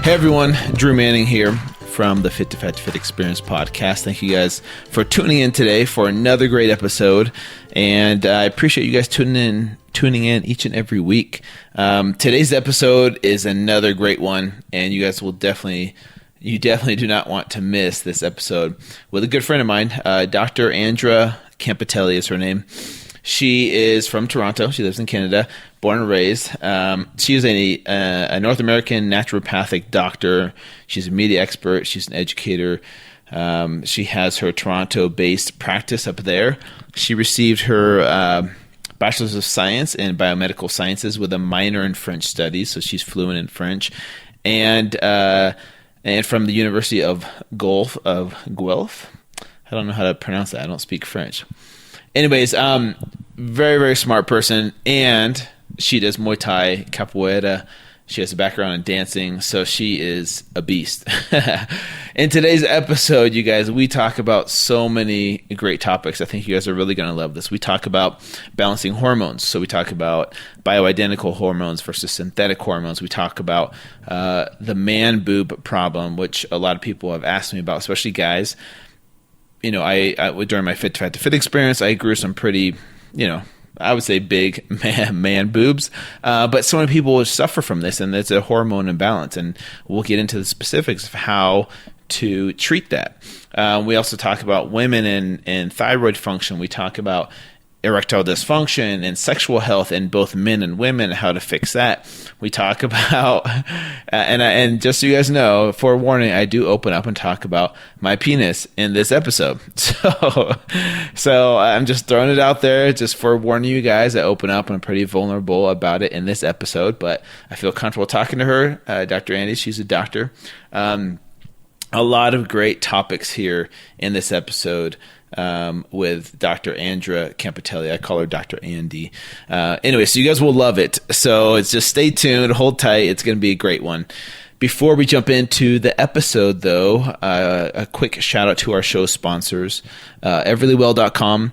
Hey everyone, Drew Manning here from the Fit to Fat to Fit Experience podcast. Thank you guys for tuning in today for another great episode, and I appreciate you guys tuning in each and every week. Today's episode is another great one, and you guys will definitely do not want to miss this episode with a good friend of mine, Dr. Andra Campitelli is her name. She is from Toronto. She lives in Canada, born and raised. She is a North American naturopathic doctor. She's a media expert. She's an educator. She has her Toronto-based practice up there. She received her bachelor's of science in biomedical sciences with a minor in French studies, so she's fluent in French. And from the University of Gulf of Gwelf. I don't know how to pronounce that. I don't speak French. Anyways, very, very smart person, and she does Muay Thai, capoeira. She has a background in dancing, so she is a beast. In today's episode, you guys, we talk about so many great topics. I think you guys are really going to love this. We talk about balancing hormones. So we talk about bioidentical hormones versus synthetic hormones. We talk about the man boob problem, which a lot of people have asked me about, especially guys. You know, I during my Fit to Fat to Fit experience, I grew some pretty, I would say big man boobs, but so many people suffer from this, and it's a hormone imbalance, and we'll get into the specifics of how to treat that. We also talk about women and thyroid function. We talk about erectile dysfunction and sexual health in both men and women, how to fix that. We talk about, and just so you guys know, forewarning, I do open up and talk about my penis in this episode. So I'm just throwing it out there, just forewarning you guys. I open up and I'm pretty vulnerable about it in this episode, but I feel comfortable talking to her, Dr. Andy. She's a doctor. A lot of great topics here in this episode. With Dr. Andra Campitelli. I call her Dr. Andy. Anyway, so you guys will love it. So it's just stay tuned, hold tight. It's going to be a great one. Before we jump into the episode, though, a quick shout out to our show sponsors. Everlywell.com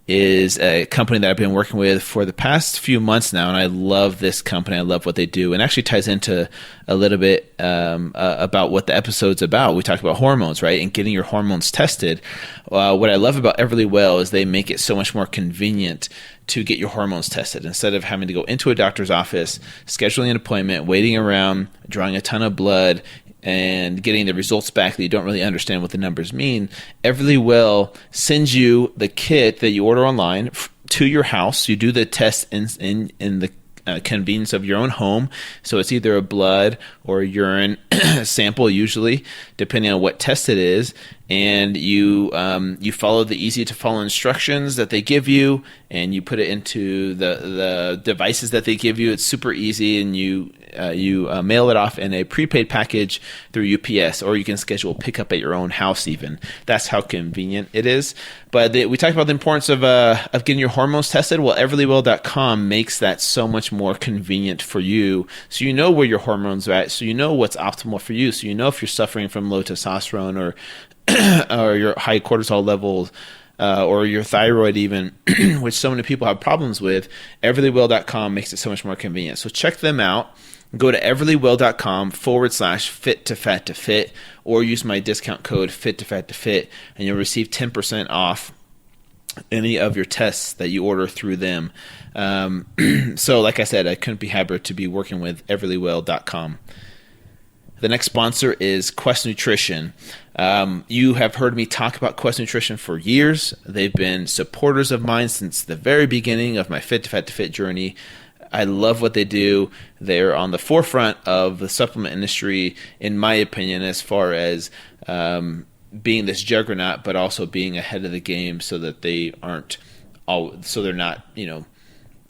is a company that I've been working with for the past few months now, and I love this company. I love what they do, and actually ties into a little bit about what the episode's about. We talked about hormones, right, and getting your hormones tested. What I love about Everlywell is they make it so much more convenient to get your hormones tested. Instead of having to go into a doctor's office, scheduling an appointment, waiting around, drawing a ton of blood, and getting the results back that you don't really understand what the numbers mean, Everlywell sends you the kit that you order online to your house. You do the test in the convenience of your own home. So it's either a blood or a urine sample, usually, depending on what test it is. And you follow the easy to follow instructions that they give you, and you put it into the devices that they give you. It's super easy, and you mail it off in a prepaid package through UPS, or you can schedule pickup at your own house even. That's how convenient it is. But we talked about the importance of getting your hormones tested. Well, Everlywell.com makes that so much more convenient for you, so you know where your hormones are at, so you know what's optimal for you, so you know if you're suffering from low testosterone or your high cortisol levels, or your thyroid even, which so many people have problems with. Everlywell.com makes it so much more convenient. So check them out. Go to everlywell.com/fit to fat to fit, or use my discount code fit to fat to fit, and you'll receive 10% off any of your tests that you order through them. So like I said, I couldn't be happier to be working with everlywell.com. The next sponsor is Quest Nutrition. You have heard me talk about Quest Nutrition for years. They've been supporters of mine since the very beginning of my Fit to Fat to Fit journey. I love what they do. They're on the forefront of the supplement industry, in my opinion, as far as being this juggernaut, but also being ahead of the game, so that they're not,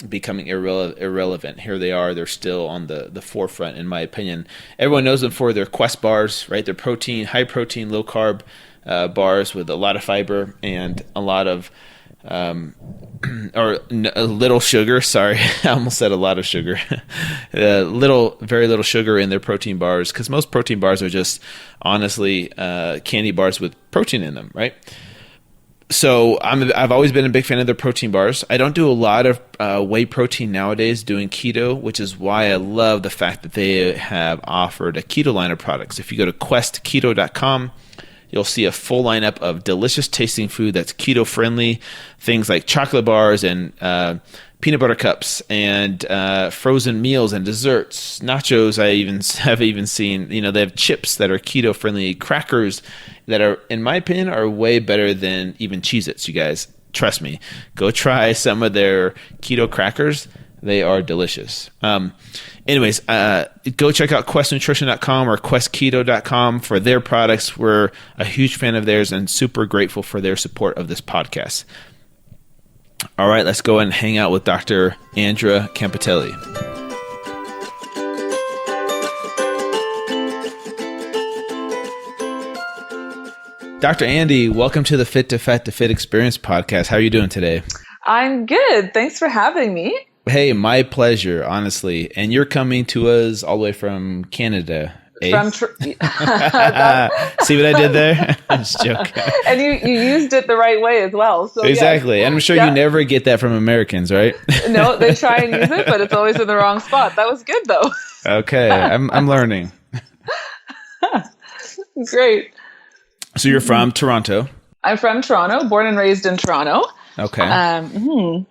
becoming irrelevant. Here they are. They're still on the forefront, in my opinion. Everyone knows them for their Quest bars, right? They're high protein, low carb bars with a lot of fiber and a lot of a little sugar. Sorry, I almost said a lot of sugar. Very little sugar in their protein bars, because most protein bars are just honestly candy bars with protein in them, right? So I've always been a big fan of their protein bars. I don't do a lot of whey protein nowadays doing keto, which is why I love the fact that they have offered a keto line of products. If you go to questketo.com, you'll see a full lineup of delicious tasting food that's keto friendly, things like chocolate bars and peanut butter cups and frozen meals and desserts, nachos. I have even seen, they have chips that are keto friendly, crackers that are, in my opinion, are way better than even Cheez-Its. You guys, trust me, go try some of their keto crackers. They are delicious. Anyways, go check out questnutrition.com or questketo.com for their products. We're a huge fan of theirs and super grateful for their support of this podcast. All right, let's go and hang out with Dr. Andra Campitelli. Dr. Andy, welcome to the Fit to Fat to Fit Experience podcast. How are you doing today? I'm good. Thanks for having me. Hey, my pleasure, honestly. And you're coming to us all the way from Canada. See what I did there? I'm just joking. And you used it the right way as well. So exactly. Yeah. And I'm sure you never get that from Americans, right? No, they try and use it, but it's always in the wrong spot. That was good though. Okay. I'm learning. Great. So you're from Toronto? I'm from Toronto, born and raised in Toronto. Okay.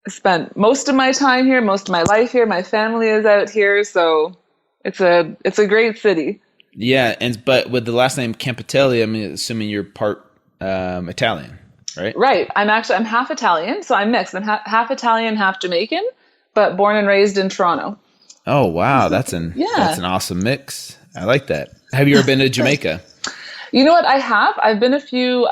Spent most of my time here, most of my life here. My family is out here, so it's a great city. Yeah, but with the last name Campitelli, I'm assuming you're part Italian, right? Right. I'm half Italian, so I'm mixed. I'm half Italian, half Jamaican, but born and raised in Toronto. Oh wow, that's an awesome mix. I like that. Have you ever been to Jamaica? You know what? I have. I've been a few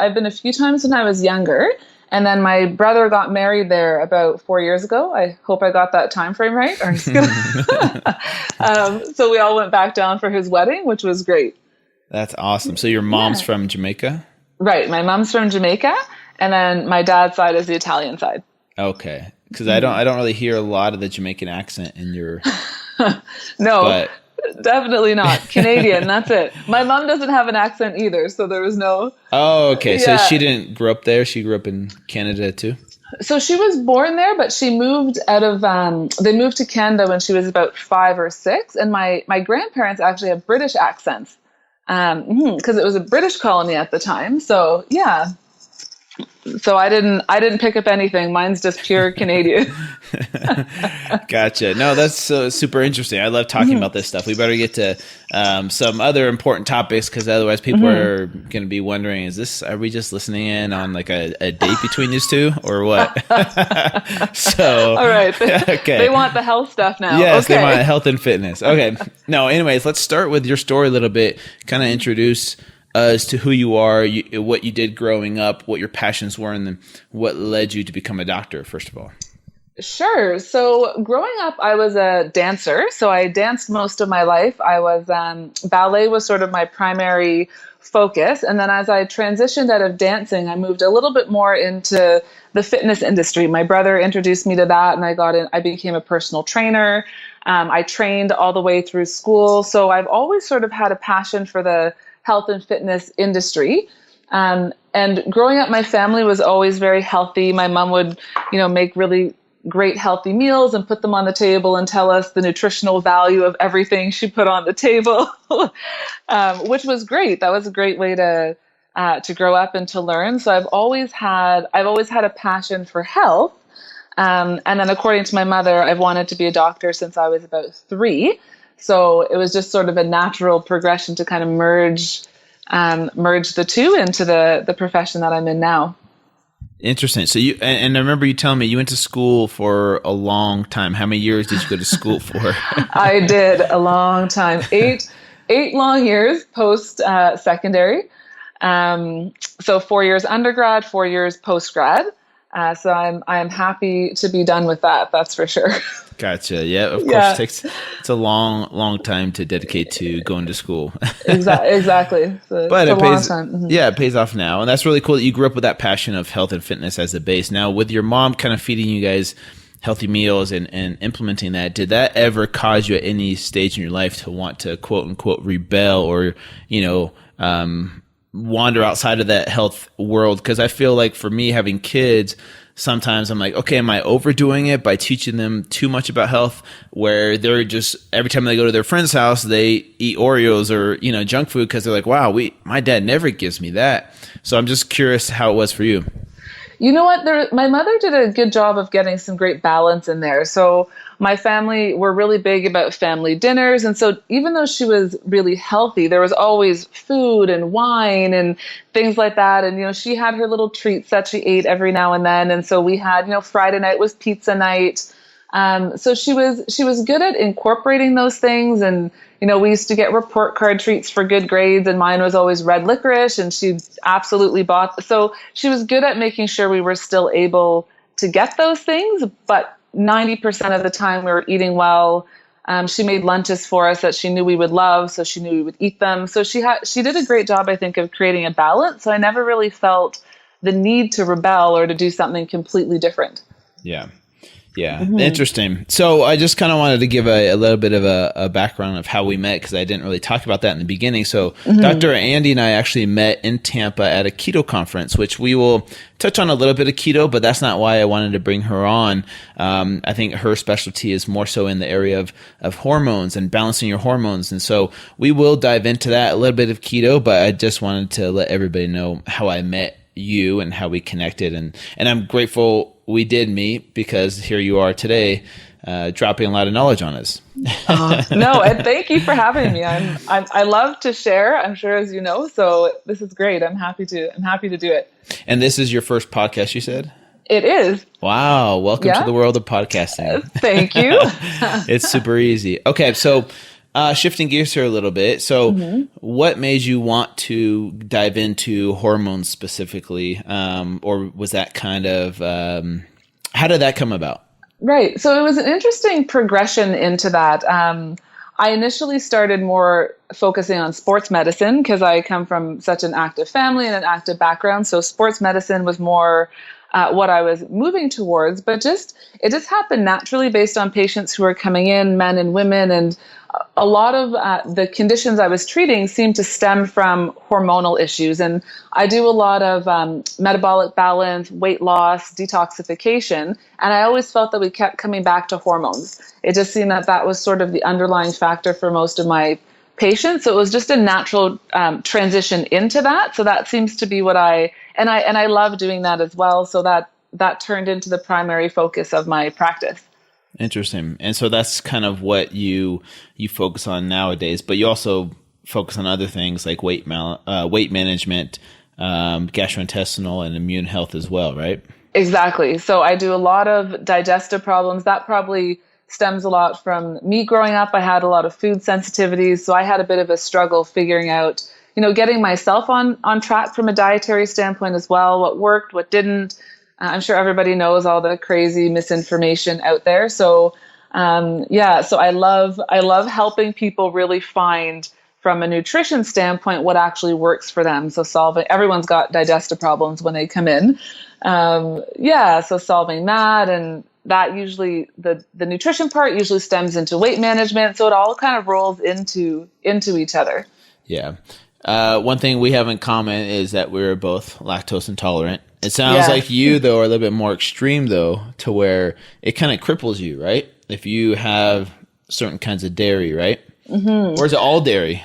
times when I was younger. And then my brother got married there about 4 years ago. I hope I got that time frame right. So we all went back down for his wedding, which was great. That's awesome. So your mom's from Jamaica? Right. My mom's from Jamaica. And then my dad's side is the Italian side. Okay. Because I don't really hear a lot of the Jamaican accent in your... No. But... Definitely not. Canadian, that's it. My mom doesn't have an accent either, so there was no... Oh, okay. So she didn't grow up there? She grew up in Canada too? So she was born there, but she moved out of... they moved to Canada when she was about 5 or 6, and my grandparents actually have British accents because it was a British colony at the time. So, yeah. So I didn't pick up anything. Mine's just pure Canadian. Gotcha. No, that's super interesting. I love talking about this stuff. We better get to some other important topics because otherwise people are going to be wondering, are we just listening in on like a date between these two or what? So, all right. Okay. They want the health stuff now. Yes, okay. They want health and fitness. Okay. No, anyways, let's start with your story a little bit, kind of introduce as to who you are, what you did growing up, what your passions were, and then what led you to become a doctor, first of all. Sure. So growing up, I was a dancer. So I danced most of my life. I was ballet was sort of my primary focus. And then as I transitioned out of dancing, I moved a little bit more into the fitness industry. My brother introduced me to that, and I became a personal trainer. I trained all the way through school. So I've always sort of had a passion for the health and fitness industry. And growing up, my family was always very healthy. My mom would, make really great healthy meals and put them on the table and tell us the nutritional value of everything she put on the table, which was great. That was a great way to grow up and to learn. So I've always had a passion for health. And then according to my mother, I've wanted to be a doctor since I was about 3. So it was just sort of a natural progression to kind of merge the two into the profession that I'm in now. Interesting. So and I remember you telling me you went to school for a long time. How many years did you go to school for? I did a long time, 8 long years post secondary. So 4 years undergrad, 4 years post grad. So I'm happy to be done with that. That's for sure. Gotcha. Yeah, of course. It's a long time to dedicate to going to school. Exactly. But it pays. Mm-hmm. Yeah, it pays off now, and that's really cool that you grew up with that passion of health and fitness as a base. Now, with your mom kind of feeding you guys healthy meals and implementing that, did that ever cause you at any stage in your life to want to quote unquote rebel or wander outside of that health world. Cause I feel like for me having kids, sometimes I'm like, okay, am I overdoing it by teaching them too much about health where they're just, every time they go to their friend's house, they eat Oreos or, junk food. Cause they're like, wow, my dad never gives me that. So I'm just curious how it was for you. You know what? My mother did a good job of getting some great balance in there. So my family were really big about family dinners. And so even though she was really healthy, there was always food and wine and things like that. And, she had her little treats that she ate every now and then. And so we had, Friday night was pizza night. So she was good at incorporating those things. And, we used to get report card treats for good grades, and mine was always red licorice, and she absolutely bought. So she was good at making sure we were still able to get those things, but 90% of the time we were eating well. She made lunches for us that she knew we would love, so she knew we would eat them. So she did a great job, I think, of creating a balance. So I never really felt the need to rebel or to do something completely different. Yeah. Yeah. Mm-hmm. Interesting. So I just kind of wanted to give a little bit of a background of how we met, because I didn't really talk about that in the beginning. So Dr. Andy and I actually met in Tampa at a keto conference, which we will touch on a little bit of keto, but that's not why I wanted to bring her on. I think her specialty is more so in the area of hormones and balancing your hormones. And so we will dive into that, a little bit of keto, but I just wanted to let everybody know how I met you and how we connected. And I'm grateful we did meet, because here you are today, dropping a lot of knowledge on us. No, and thank you for having me. I love to share, I'm sure, as you know, so this is great. I'm happy to do it. And this is your first podcast, you said? It is. Wow. Welcome to the world of podcasting. Thank you. It's super easy. Okay. So, shifting gears here a little bit. So what made you want to dive into hormones specifically? Or was that kind of, how did that come about? Right. So it was an interesting progression into that. I initially started more focusing on sports medicine because I come from such an active family and an active background. So sports medicine was more what I was moving towards, but it just happened naturally based on patients who were coming in, men and women, and a lot of the conditions I was treating seemed to stem from hormonal issues. And I do a lot of metabolic balance, weight loss, detoxification. And I always felt that we kept coming back to hormones. It just seemed that was sort of the underlying factor for most of my patients. So it was just a natural transition into that. So that seems to be what I love doing that as well. So that turned into the primary focus of my practice. Interesting. And so that's kind of what you focus on nowadays, but you also focus on other things like weight management, gastrointestinal and immune health as well, right? Exactly. So I do a lot of digestive problems. That probably stems a lot from me growing up. I had a lot of food sensitivities. So I had a bit of a struggle figuring out, getting myself on track from a dietary standpoint as well, what worked, what didn't. I'm sure everybody knows all the crazy misinformation out there. So, so I love helping people really find from a nutrition standpoint what actually works for them. So everyone's got digestive problems when they come in. So solving that, and that usually the nutrition part usually stems into weight management. So it all kind of rolls into each other. Yeah. One thing we have in common is that we're both lactose intolerant. It sounds like you, though, are a little bit more extreme, though, to where it kind of cripples you, right? If you have certain kinds of dairy, right? Mm-hmm. Or is it all dairy?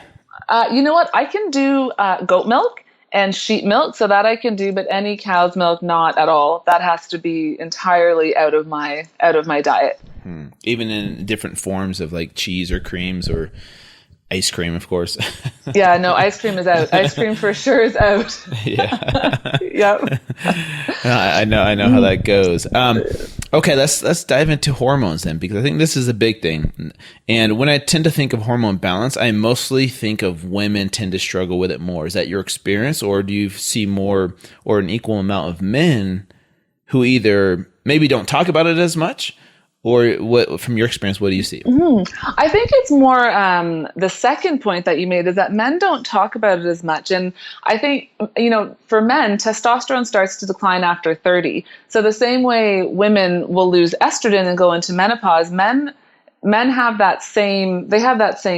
You know what? I can do goat milk and sheep milk, so that I can do, but any cow's milk, not at all. That has to be entirely out of my diet. Even in different forms of like cheese or creams or ice cream, of course. Yeah, no, ice cream is out. Ice cream for sure is out. Yeah. Yep. I know how that goes. Okay, let's dive into hormones then, because I think this is a big thing. And when I tend to think of hormone balance, I mostly think of women tend to struggle with it more. Is that your experience, or do you see more or an equal amount of men who either maybe don't talk about it as much? Or what, from your experience, what do you see? Mm-hmm. I think it's more the second point that you made is that men don't talk about it as much. And I think, for men, testosterone starts to decline after 30. So the same way women will lose estrogen and go into menopause, men have that same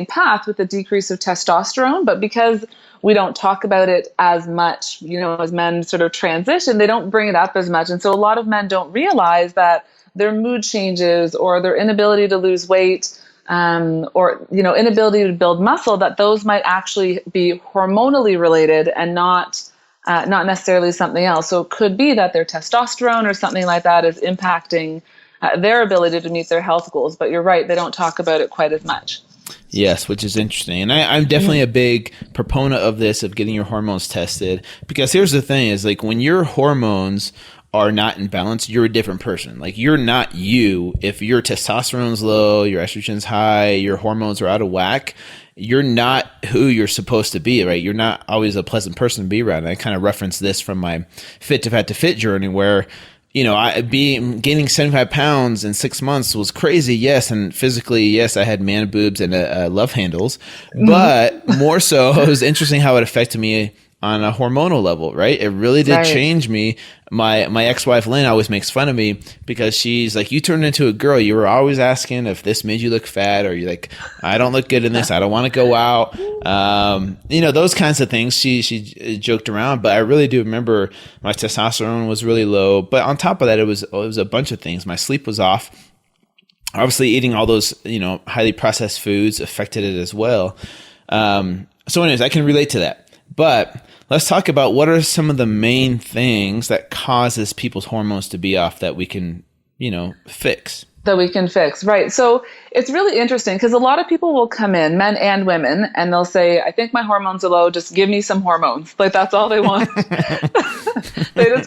path with the decrease of testosterone. But because we don't talk about it as much, as men sort of transition, they don't bring it up as much. And so a lot of men don't realize that their mood changes or their inability to lose weight, or inability to build muscle, that those might actually be hormonally related and not necessarily something else. So it could be that their testosterone or something like that is impacting their ability to meet their health goals. But you're right, they don't talk about it quite as much. Yes, which is interesting. And I'm definitely a big proponent of this, of getting your hormones tested, because here's the thing is, like, when your hormones are not in balance, you're a different person. Like, you're not you. If your testosterone's low, your estrogen's high, your hormones are out of whack, you're not who you're supposed to be, right? You're not always a pleasant person to be around. And I kind of referenced this from my fit to fat to fit journey, where gaining 75 pounds in 6 months was crazy. Yes. And physically, yes, I had man boobs and love handles, but more so, it was interesting how it affected me on a hormonal level, right? It really did change me. My ex-wife, Lynn, always makes fun of me because she's like, you turned into a girl. You were always asking if this made you look fat, or you're like, I don't look good in this. I don't want to go out. Those kinds of things. She joked around, but I really do remember my testosterone was really low. But on top of that, it was a bunch of things. My sleep was off. Obviously, eating all those, highly processed foods affected it as well. So anyways, I can relate to that. But let's talk about what are some of the main things that causes people's hormones to be off that we can, fix. That we can fix, right? So it's really interesting because a lot of people will come in, men and women, and they'll say, I think my hormones are low, just give me some hormones. Like, that's all they want. They just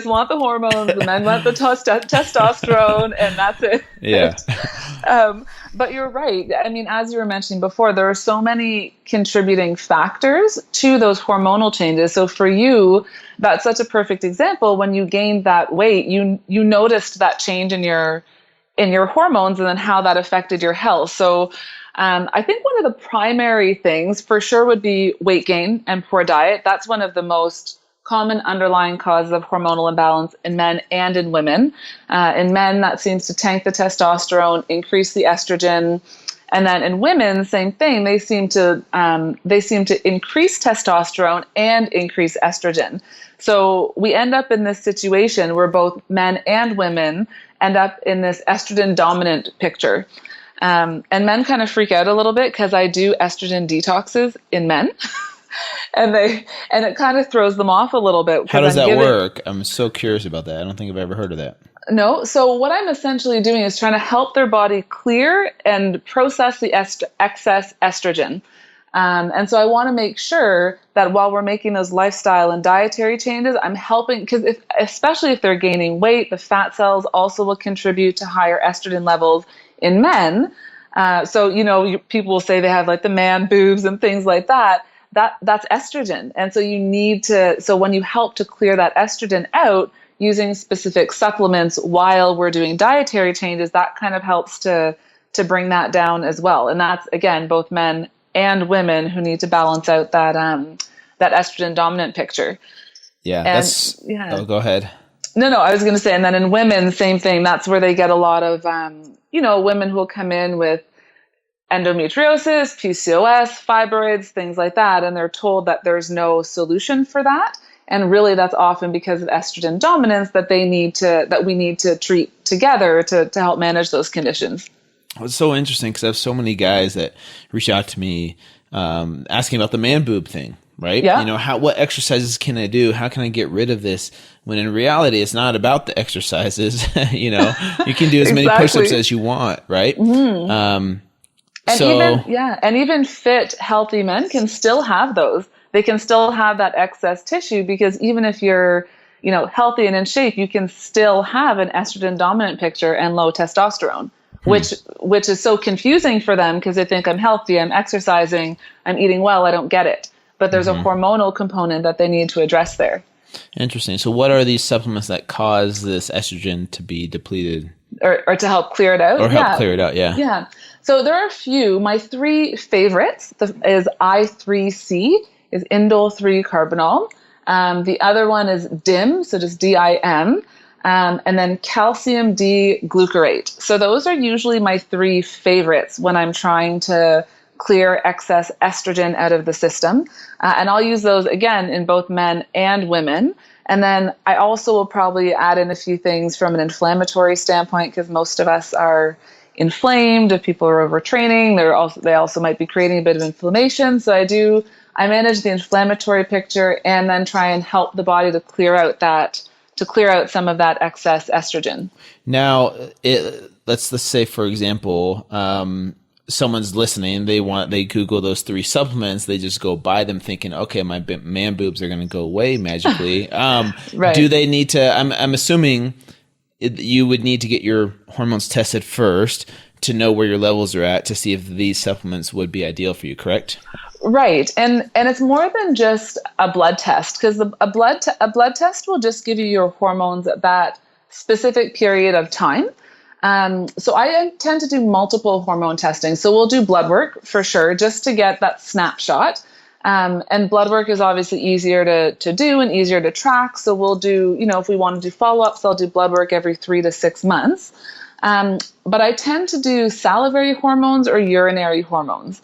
want the hormones, the men want the testosterone, and that's it. Yeah. But you're right. I mean, as you were mentioning before, there are so many contributing factors to those hormonal changes. So for you, that's such a perfect example. When you gained that weight, you noticed that change in your hormones and then how that affected your health. So I think one of the primary things for sure would be weight gain and poor diet. That's one of the most common underlying causes of hormonal imbalance in men and in women. In men, that seems to tank the testosterone, increase the estrogen. And then in women, same thing. They seem to increase testosterone and increase estrogen. So we end up in this situation where both men and women end up in this estrogen dominant picture. And men kind of freak out a little bit because I do estrogen detoxes in men. And it kind of throws them off a little bit. How does that work? I'm so curious about that. I don't think I've ever heard of that. No. So what I'm essentially doing is trying to help their body clear and process the excess estrogen. And so I want to make sure that while we're making those lifestyle and dietary changes, I'm helping, because especially if they're gaining weight, the fat cells also will contribute to higher estrogen levels in men. So, people will say they have like the man boobs and things like that. That's estrogen. And so when you help to clear that estrogen out using specific supplements while we're doing dietary changes, that kind of helps to bring that down as well. And that's, again, both men and women who need to balance out that estrogen dominant picture. Yeah. Oh, go ahead. No, I was going to say, and then in women, same thing. That's where they get a lot of, women who will come in with endometriosis, PCOS, fibroids, things like that. And they're told that there's no solution for that. And really that's often because of estrogen dominance that we need to treat together to help manage those conditions. It's so interesting because I have so many guys that reach out to me asking about the man boob thing, right? Yeah. What exercises can I do? How can I get rid of this? When in reality, it's not about the exercises. You can do as many push-ups as you want, right? Mm-hmm. And even fit, healthy men can still have those. They can still have that excess tissue because even if you're, healthy and in shape, you can still have an estrogen dominant picture and low testosterone, which is so confusing for them because they think I'm healthy, I'm exercising, I'm eating well, I don't get it. But there's a hormonal component that they need to address there. Interesting. So what are these supplements that cause this estrogen to be depleted? Or to help clear it out? Or help clear it out, yeah. Yeah. So there are a few. My three favorites is I3C, is indole 3-carbinol. The other one is DIM, so just DIM. And then calcium D glucarate. So those are usually my three favorites when I'm trying to clear excess estrogen out of the system. And I'll use those again in both men and women. And then I also will probably add in a few things from an inflammatory standpoint, because most of us are inflamed. If people are overtraining, they also might be creating a bit of inflammation. So I manage the inflammatory picture and then try and help the body to clear out some of that excess estrogen. Now, let's say, for example, someone's listening, they Google those 3 supplements, they just go buy them thinking, okay, my man boobs are going to go away magically. Right. Do they need to, I'm assuming you would need to get your hormones tested first to know where your levels are at to see if these supplements would be ideal for you, correct? Right. And it's more than just a blood test, because a blood test will just give you your hormones at that specific period of time. So I tend to do multiple hormone testing. So we'll do blood work for sure, just to get that snapshot. And blood work is obviously easier to do and easier to track. So we'll do, if we want to do follow-ups, I'll do blood work every 3 to 6 months. But I tend to do salivary hormones or urinary hormones,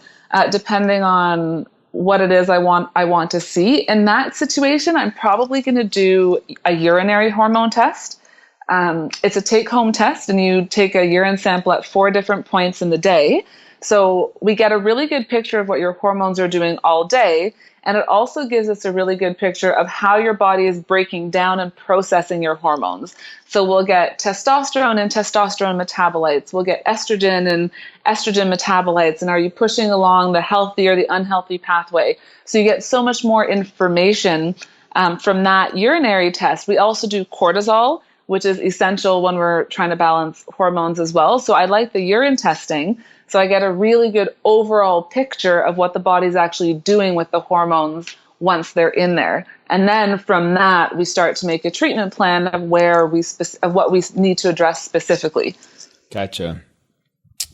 depending on what it is I want to see. In that situation, I'm probably going to do a urinary hormone test. It's a take-home test, and you take a urine sample at 4 different points in the day. So we get a really good picture of what your hormones are doing all day. And it also gives us a really good picture of how your body is breaking down and processing your hormones. So we'll get testosterone and testosterone metabolites. We'll get estrogen and estrogen metabolites. And are you pushing along the healthy or the unhealthy pathway? So you get so much more information from that urinary test. We also do cortisol, which is essential when we're trying to balance hormones as well. So I like the urine testing. So I get a really good overall picture of what the body's actually doing with the hormones once they're in there. And then from that, we start to make a treatment plan of what we need to address specifically. Gotcha.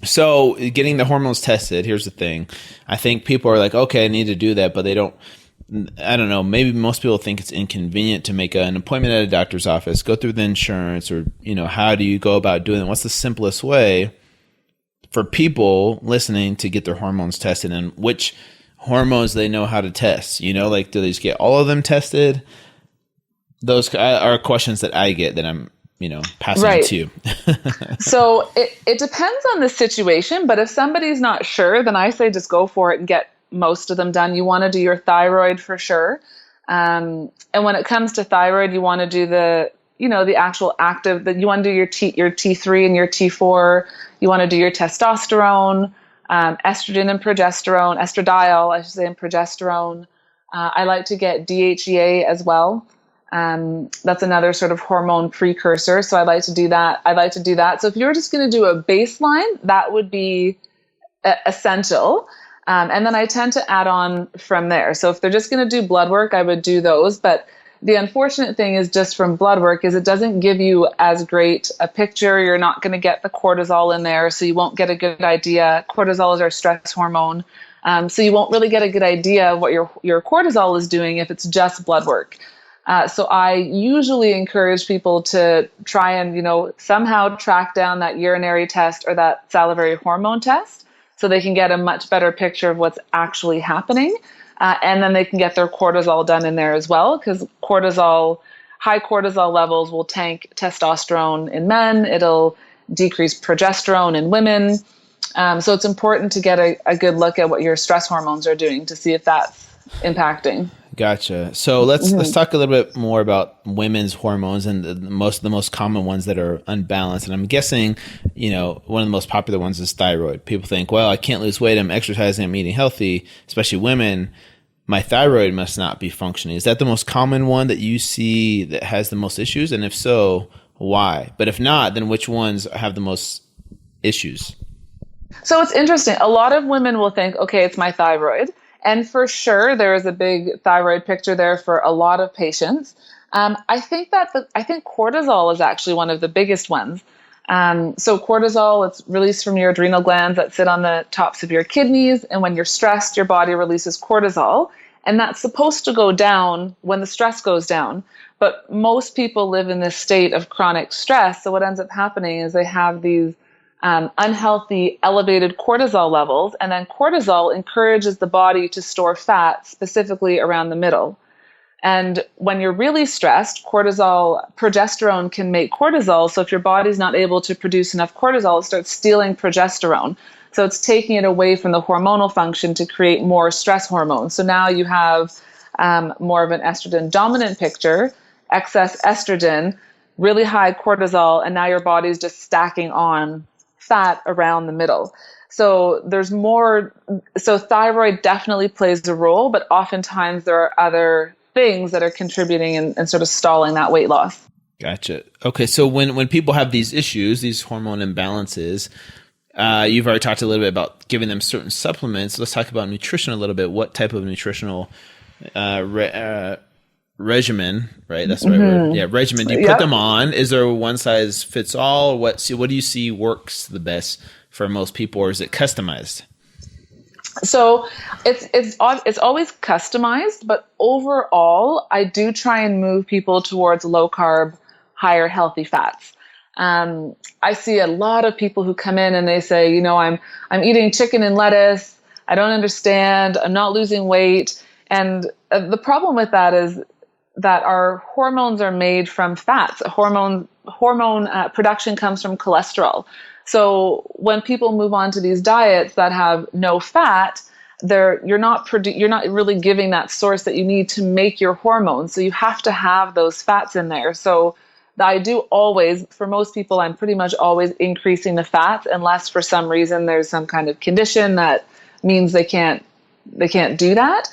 So getting the hormones tested, here's the thing. I think people are like, okay, I need to do that, but I don't know, maybe most people think it's inconvenient to make an appointment at a doctor's office, go through the insurance, or, how do you go about doing it? What's the simplest way for people listening to get their hormones tested, and which hormones they know how to test? Do they just get all of them tested? Those are questions that I get that I'm, passing right. on to you. So it depends on the situation, but if somebody's not sure, then I say just go for it and get most of them done. You want to do your thyroid for sure. And when it comes to thyroid, you want to do the actual active, that you want to do your T3 and your T4. You want to do your testosterone, estrogen and progesterone, estradiol, I should say, and progesterone. I like to get DHEA as well. That's another sort of hormone precursor. So I like to do that. So if you're just going to do a baseline, that would be essential. And then I tend to add on from there. So if they're just going to do blood work, I would do those. But the unfortunate thing is just from blood work is it doesn't give you as great a picture. You're not going to get the cortisol in there, so you won't get a good idea. Cortisol is our stress hormone. So you won't really get a good idea of what your cortisol is doing if it's just blood work. So I usually encourage people to try and, somehow track down that urinary test or that salivary hormone test so they can get a much better picture of what's actually happening. And then they can get their cortisol done in there as well, because high cortisol levels will tank testosterone in men. It'll decrease progesterone in women. So it's important to get a good look at what your stress hormones are doing to see if that's impacting. Gotcha. So let's talk a little bit more about women's hormones and the most common ones that are unbalanced. And I'm guessing, one of the most popular ones is thyroid. People think, well, I can't lose weight. I'm exercising. I'm eating healthy, especially women. My thyroid must not be functioning. Is that the most common one that you see that has the most issues? And if so, why? But if not, then which ones have the most issues? So it's interesting. A lot of women will think, okay, it's my thyroid. And for sure, there is a big thyroid picture there for a lot of patients. I think cortisol is actually one of the biggest ones. So cortisol, it's released from your adrenal glands that sit on the tops of your kidneys. And when you're stressed, your body releases cortisol. And that's supposed to go down when the stress goes down. But most people live in this state of chronic stress. So what ends up happening is they have these unhealthy elevated cortisol levels. And then cortisol encourages the body to store fat specifically around the middle. And when you're really stressed, progesterone can make cortisol. So if your body's not able to produce enough cortisol, it starts stealing progesterone. So it's taking it away from the hormonal function to create more stress hormones. So now you have more of an estrogen dominant picture, excess estrogen, really high cortisol, and now your body's just stacking on fat around the middle. So there's more. So thyroid definitely plays a role, but oftentimes there are other things that are contributing and sort of stalling that weight loss. Gotcha. Okay. So when people have these issues, these hormone imbalances, you've already talked a little bit about giving them certain supplements. Let's talk about nutrition a little bit. What type of nutritional regimen, right? That's the right word. Yeah, regimen. Do you put them on? Is there a one size fits all? What do you see works the best for most people, or is it customized? So it's always customized, but overall, I do try and move people towards low carb, higher healthy fats. I see a lot of people who come in and they say, I'm eating chicken and lettuce. I don't understand. I'm not losing weight. And the problem with that is that our hormones are made from fats. Hormone production comes from cholesterol. So when people move on to these diets that have no fat, you're not really giving that source that you need to make your hormones. So you have to have those fats in there. So I do always, for most people, I'm pretty much always increasing the fats, unless for some reason there's some kind of condition that means they can't do that.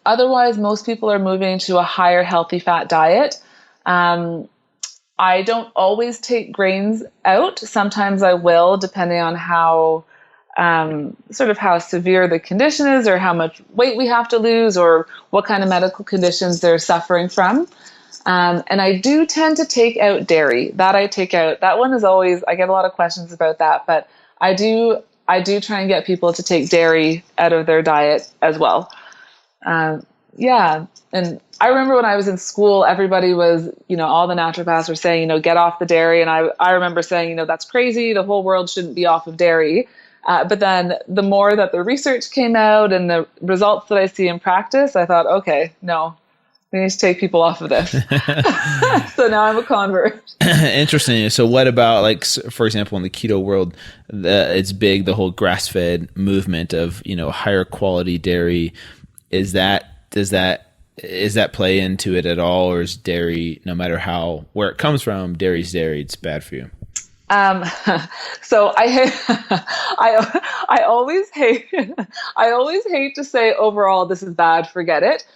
Otherwise, most people are moving to a higher healthy fat diet. I don't always take grains out. Sometimes I will, depending on how severe the condition is, or how much weight we have to lose, or what kind of medical conditions they're suffering from. And I do tend to take out dairy. That I take out. That one is always, I get a lot of questions about that, but I do try and get people to take dairy out of their diet as well. And I remember when I was in school, everybody was, all the naturopaths were saying, get off the dairy. And I remember saying, that's crazy. The whole world shouldn't be off of dairy. But then the more that the research came out and the results that I see in practice, I thought, okay, no, we need to take people off of this. So now I'm a convert. Interesting. So what about, for example, in the keto world, it's big, the whole grass-fed movement of, higher quality dairy. Does that play into it at all, or is dairy, no matter where it comes from, dairy's dairy, it's bad for you? So I always hate to say overall this is bad, forget it.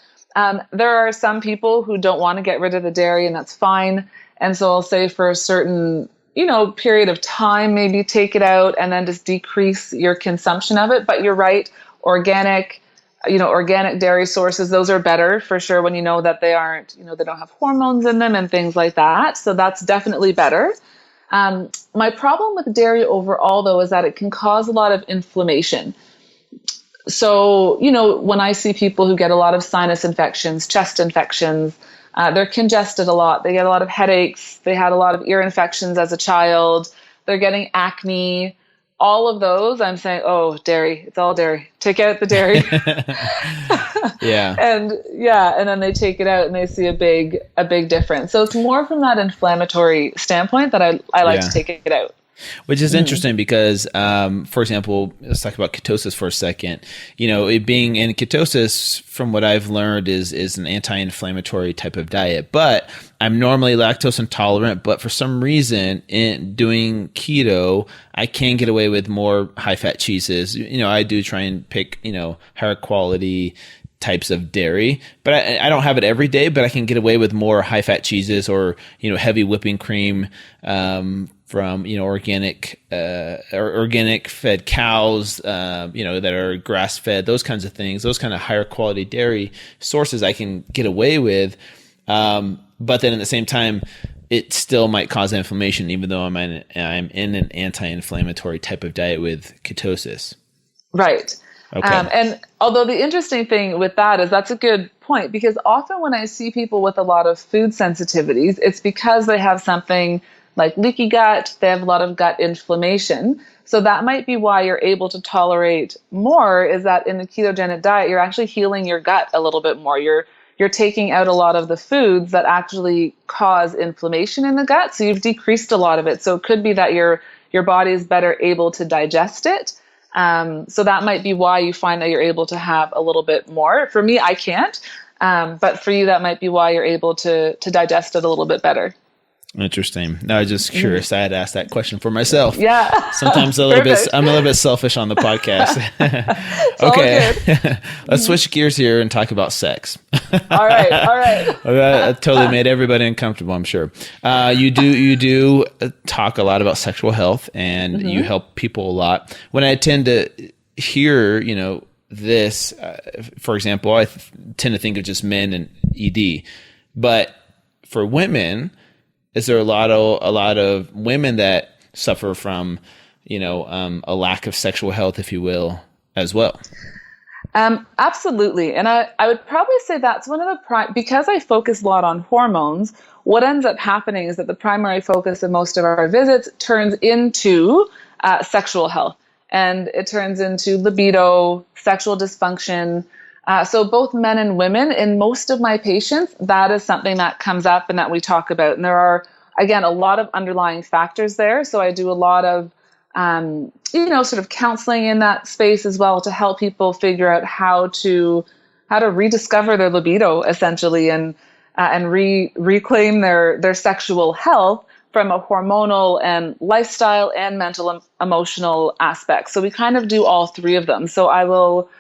There are some people who don't want to get rid of the dairy, and that's fine. And so I'll say for a certain, period of time, maybe take it out and then just decrease your consumption of it. But you're right, organic dairy sources, those are better for sure when you know that they aren't, they don't have hormones in them and things like that. So that's definitely better. My problem with dairy overall, though, is that it can cause a lot of inflammation. So, when I see people who get a lot of sinus infections, chest infections, they're congested a lot. They get a lot of headaches. They had a lot of ear infections as a child. They're getting acne. All of those, I'm saying, oh, dairy, it's all dairy. Take out the dairy. Yeah. And then they take it out and they see a big difference. So it's more from that inflammatory standpoint that I like to take it out. Which is interesting because, for example, let's talk about ketosis for a second. It being in ketosis, from what I've learned, is an anti-inflammatory type of diet. But I'm normally lactose intolerant, but for some reason, in doing keto, I can get away with more high-fat cheeses. I do try and pick, higher quality types of dairy, but I don't have it every day, but I can get away with more high-fat cheeses or, heavy whipping cream, from organic fed cows, that are grass fed, those kinds of things, those kind of higher quality dairy sources I can get away with, but then at the same time it still might cause inflammation, even though I'm in an anti-inflammatory type of diet with ketosis. Right. Okay. And although the interesting thing with that is that's a good point, because often when I see people with a lot of food sensitivities, it's because they have something like leaky gut. They have a lot of gut inflammation. So that might be why you're able to tolerate more, is that in the ketogenic diet, you're actually healing your gut a little bit more. You're taking out a lot of the foods that actually cause inflammation in the gut. So you've decreased a lot of it. So it could be that your body is better able to digest it. So that might be why you find that you're able to have a little bit more. For me, I can't. But for you, that might be why you're able to digest it a little bit better. Interesting. No, I was just curious. I had asked that question for myself. Yeah. Sometimes I'm a little bit selfish on the podcast. Okay. Let's switch gears here and talk about sex. All right. That totally made everybody uncomfortable, I'm sure. You do talk a lot about sexual health, and you help people a lot. When I tend to hear, this, for example, I tend to think of just men and ED, but for women, is there a lot of women that suffer from, a lack of sexual health, if you will, as well? Absolutely. And I would probably say that's one of the because I focus a lot on hormones, what ends up happening is that the primary focus of most of our visits turns into sexual health. And it turns into libido, sexual dysfunction. So both men and women, in most of my patients, that is something that comes up and that we talk about. And there are, again, a lot of underlying factors there. So I do a lot of, sort of counseling in that space as well to help people figure out how to rediscover their libido, essentially, and reclaim their sexual health from a hormonal and lifestyle and mental and emotional aspects. So we kind of do all three of them. So I will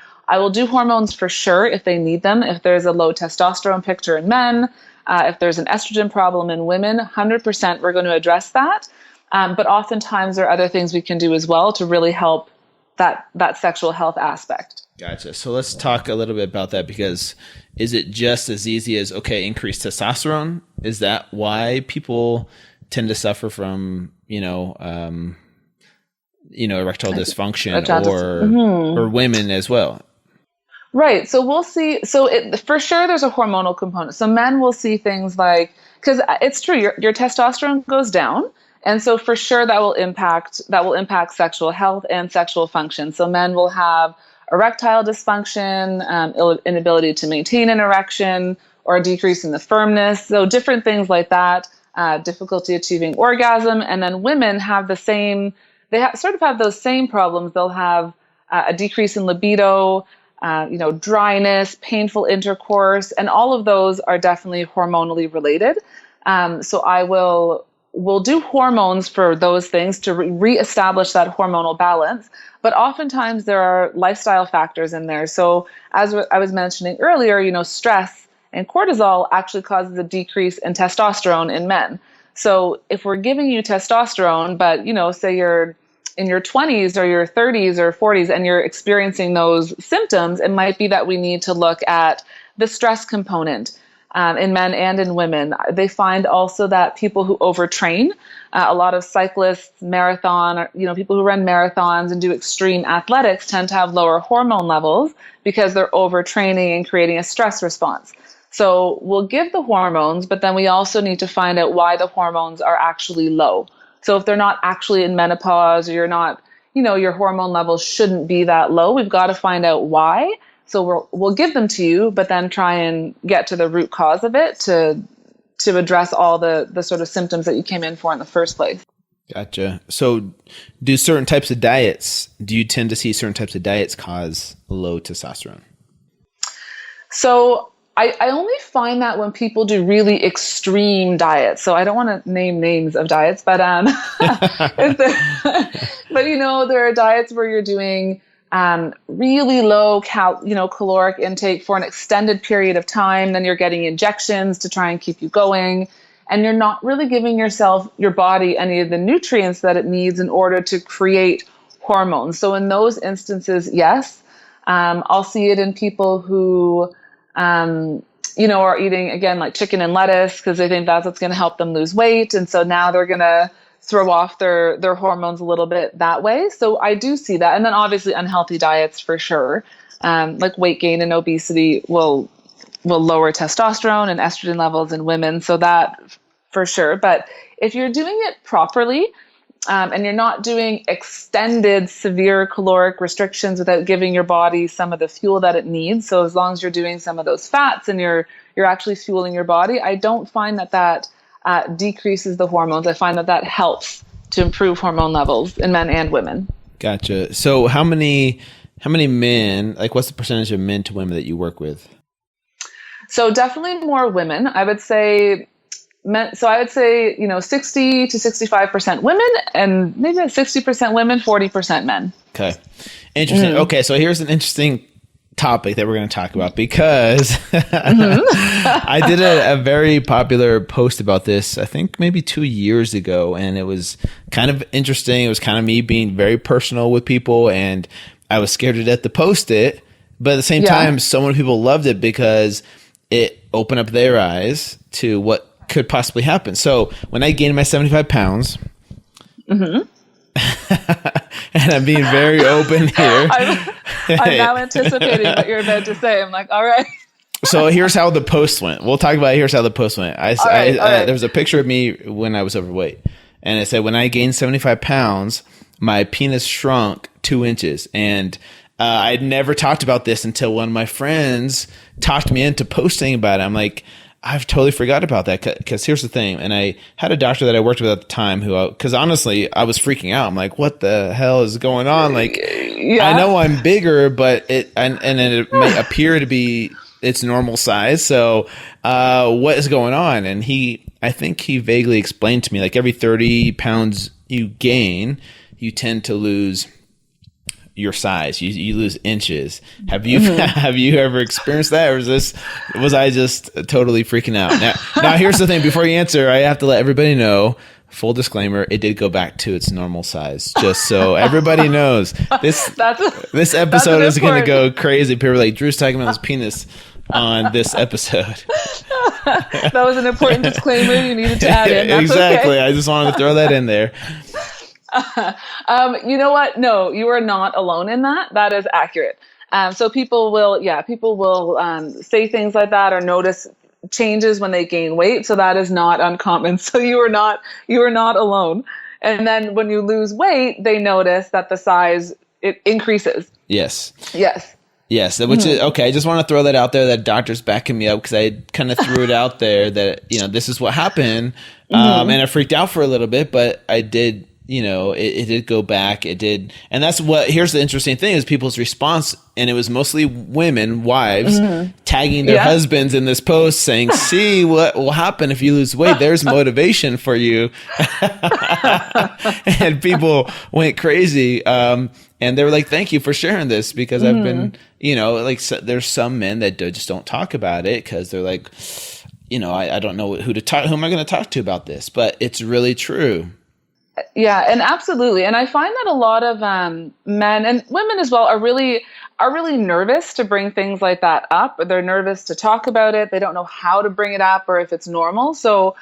do hormones for sure if they need them. If there's a low testosterone picture in men, if there's an estrogen problem in women, 100% we're going to address that. But oftentimes there are other things we can do as well to really help that sexual health aspect. Gotcha. So let's talk a little bit about that, because is it just as easy as, increased testosterone? Is that why people tend to suffer from, erectile dysfunction, or women as well? Right. So we'll see. So for sure, there's a hormonal component. So men will see things like, because it's true, your testosterone goes down. And so for sure that will impact sexual health and sexual function. So men will have erectile dysfunction, inability to maintain an erection, or a decrease in the firmness. So different things like that, difficulty achieving orgasm. And then women have the same, sort of have those same problems. They'll have a decrease in libido, dryness, painful intercourse, and all of those are definitely hormonally related. So we'll do hormones for those things to reestablish that hormonal balance. But oftentimes there are lifestyle factors in there. So as I was mentioning earlier, stress and cortisol actually causes a decrease in testosterone in men. So if we're giving you testosterone, but, say you're in your 20s or your 30s or 40s and you're experiencing those symptoms, it might be that we need to look at the stress component in men and in women. They find also that people who overtrain, a lot of cyclists, marathon, people who run marathons and do extreme athletics tend to have lower hormone levels because they're overtraining and creating a stress response. So we'll give the hormones, but then we also need to find out why the hormones are actually low. So if they're not actually in menopause, or you're not, your hormone levels shouldn't be that low, we've got to find out why. So we'll give them to you, but then try and get to the root cause of it to address all the sort of symptoms that you came in for in the first place. Gotcha. So do you tend to see certain types of diets cause low testosterone? So I only find that when people do really extreme diets. So I don't want to name names of diets, but there are diets where you're doing really low caloric intake for an extended period of time. Then you're getting injections to try and keep you going, and you're not really giving your body any of the nutrients that it needs in order to create hormones. So in those instances, yes, I'll see it in people who are eating, again, like chicken and lettuce because they think that's what's going to help them lose weight. And so now they're going to throw off their hormones a little bit that way. So I do see that. And then obviously unhealthy diets for sure, like weight gain and obesity will lower testosterone and estrogen levels in women. So that for sure. But if you're doing it properly, and you're not doing extended severe caloric restrictions without giving your body some of the fuel that it needs. So as long as you're doing some of those fats and you're actually fueling your body, I don't find that decreases the hormones. I find that helps to improve hormone levels in men and women. Gotcha. So how many men, like what's the percentage of men to women that you work with? So definitely more women. I would say men. So I would say, 60 to 65% women, and maybe 60% women, 40% men. Okay. Interesting. Okay. So here's an interesting topic that we're going to talk about, because I did a very popular post about this, I think maybe 2 years ago, and it was kind of interesting. It was kind of me being very personal with people, and I was scared to death to post it. But at the same time, so many people loved it because it opened up their eyes to what could possibly happen. So when I gained my 75 pounds, and I'm being very open here. I'm now anticipating what you're about to say. I'm like, all right. So here's how the post went. We'll talk about here's how the post went. All right. There was a picture of me when I was overweight, and it said, when I gained 75 pounds, my penis shrunk 2 inches. And I'd never talked about this until one of my friends talked me into posting about it. I'm like, I've totally forgot about that, because here's the thing. And I had a doctor that I worked with at the time because honestly, I was freaking out. I'm like, what the hell is going on? Like, I know I'm bigger, but it may appear to be its normal size. So, what is going on? And I think he vaguely explained to me, like, every 30 pounds you gain, you tend to lose your size. You lose inches. Have you ever experienced that, or was I just totally freaking out? Now here's the thing. Before you answer, I have to let everybody know. Full disclaimer: it did go back to its normal size. Just so everybody knows, this episode is going to go crazy. People are like, Drew's talking about his penis on this episode. That was an important disclaimer you needed to add in. That's exactly. Okay. I just wanted to throw that in there. You know what? No, you are not alone in that. That is accurate. So people will say things like that or notice changes when they gain weight. So that is not uncommon. So you are not alone. And then when you lose weight, they notice that the size, it increases. Yes. Yes, which is okay. I just want to throw that out there, that doctor's backing me up, because I kind of threw it out there that, this is what happened. And I freaked out for a little bit, but I did, it did go back. It did. And here's the interesting thing is people's response. And it was mostly women, wives, tagging their husbands in this post saying, see what will happen if you lose weight. There's motivation for you. And people went crazy. And they were like, thank you for sharing this, because I've been, there's some men that just don't talk about it because they're like, I don't know who to talk. Who am I going to talk to about this? But it's really true. Yeah, and absolutely. And I find that a lot of men and women as well are really nervous to bring things like that up. They're nervous to talk about it. They don't know how to bring it up or if it's normal. So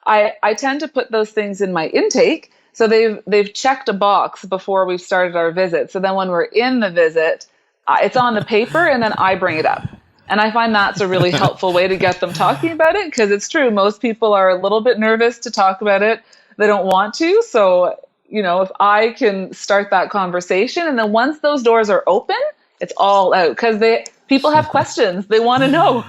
I tend to put those things in my intake. So they've checked a box before we've started our visit. So then when we're in the visit, it's on the paper, and then I bring it up. And I find that's a really helpful way to get them talking about it, because it's true. Most people are a little bit nervous to talk about it. They don't want to. So, if I can start that conversation, and then once those doors are open, it's all out, because people have questions. They want to know.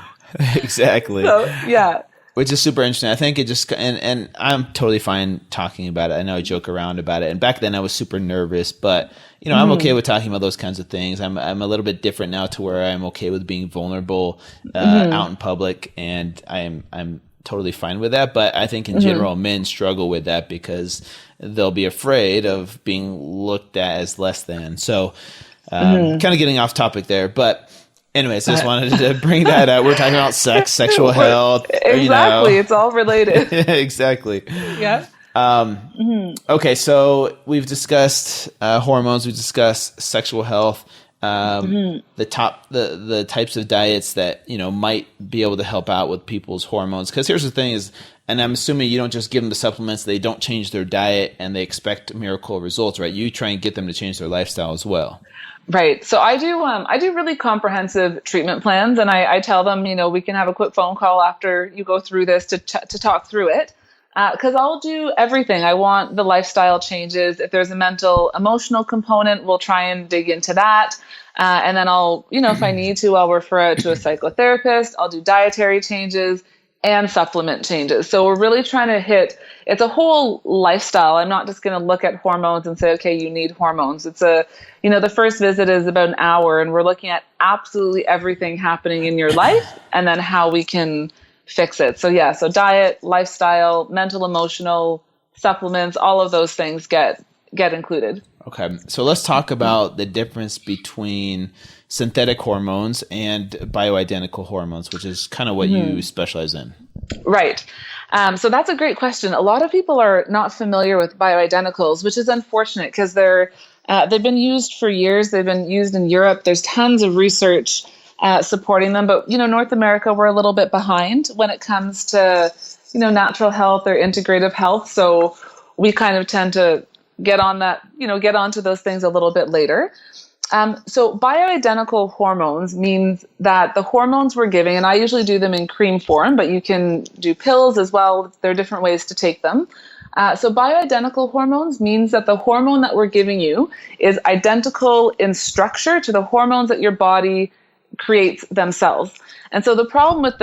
Exactly. So, yeah. Which is super interesting. I think it just, and I'm totally fine talking about it. I know I joke around about it. And back then I was super nervous, but I'm okay with talking about those kinds of things. I'm a little bit different now to where I'm okay with being vulnerable out in public, and I'm totally fine with that. But I think in general, men struggle with that because they'll be afraid of being looked at as less than. So kind of getting off topic there, but anyways, I just wanted to bring that up. We're talking about sex, sexual health. Exactly. It's all related. Exactly. Yeah. Okay. So we've discussed hormones. We've discussed sexual health. The types of diets that might be able to help out with people's hormones, because here's the thing is, and I'm assuming you don't just give them the supplements, they don't change their diet and they expect miracle results, right? You try and get them to change their lifestyle as well. Right. So I do really comprehensive treatment plans, and I tell them, we can have a quick phone call after you go through this to talk through it. Because I'll do everything. I want the lifestyle changes. If there's a mental, emotional component, we'll try and dig into that. And then I'll, if I need to, I'll refer out to a psychotherapist. I'll do dietary changes and supplement changes. So we're really trying to it's a whole lifestyle. I'm not just going to look at hormones and say, okay, you need hormones. The first visit is about an hour, and we're looking at absolutely everything happening in your life and then how we can fix it. So diet, lifestyle, mental, emotional, supplements, all of those things get included. Okay. So let's talk about the difference between synthetic hormones and bioidentical hormones, which is kind of what you specialize in. Right. So that's a great question. A lot of people are not familiar with bioidenticals, which is unfortunate because they've been used for years. They've been used in Europe. There's tons of research supporting them. But, North America, we're a little bit behind when it comes to, natural health or integrative health. So we kind of tend to get onto those things a little bit later. So bioidentical hormones means that the hormones we're giving, and I usually do them in cream form, but you can do pills as well. There are different ways to take them. So bioidentical hormones means that the hormone that we're giving you is identical in structure to the hormones that your body creates themselves. And so the problem with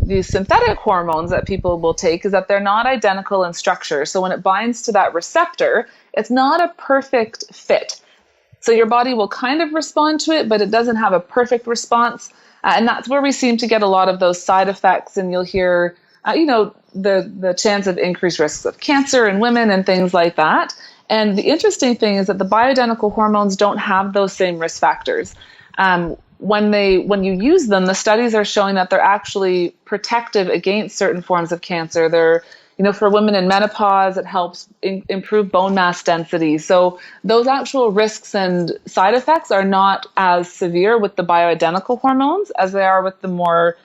these synthetic hormones that people will take is that they're not identical in structure. So when it binds to that receptor, it's not a perfect fit. So your body will kind of respond to it, but it doesn't have a perfect response. And that's where we seem to get a lot of those side effects. And you'll hear, the chance of increased risks of cancer in women and things like that. And the interesting thing is that the bioidentical hormones don't have those same risk factors. When you use them, the studies are showing that they're actually protective against certain forms of cancer. They're, for women in menopause, it helps improve bone mass density. So those actual risks and side effects are not as severe with the bioidentical hormones as they are with the more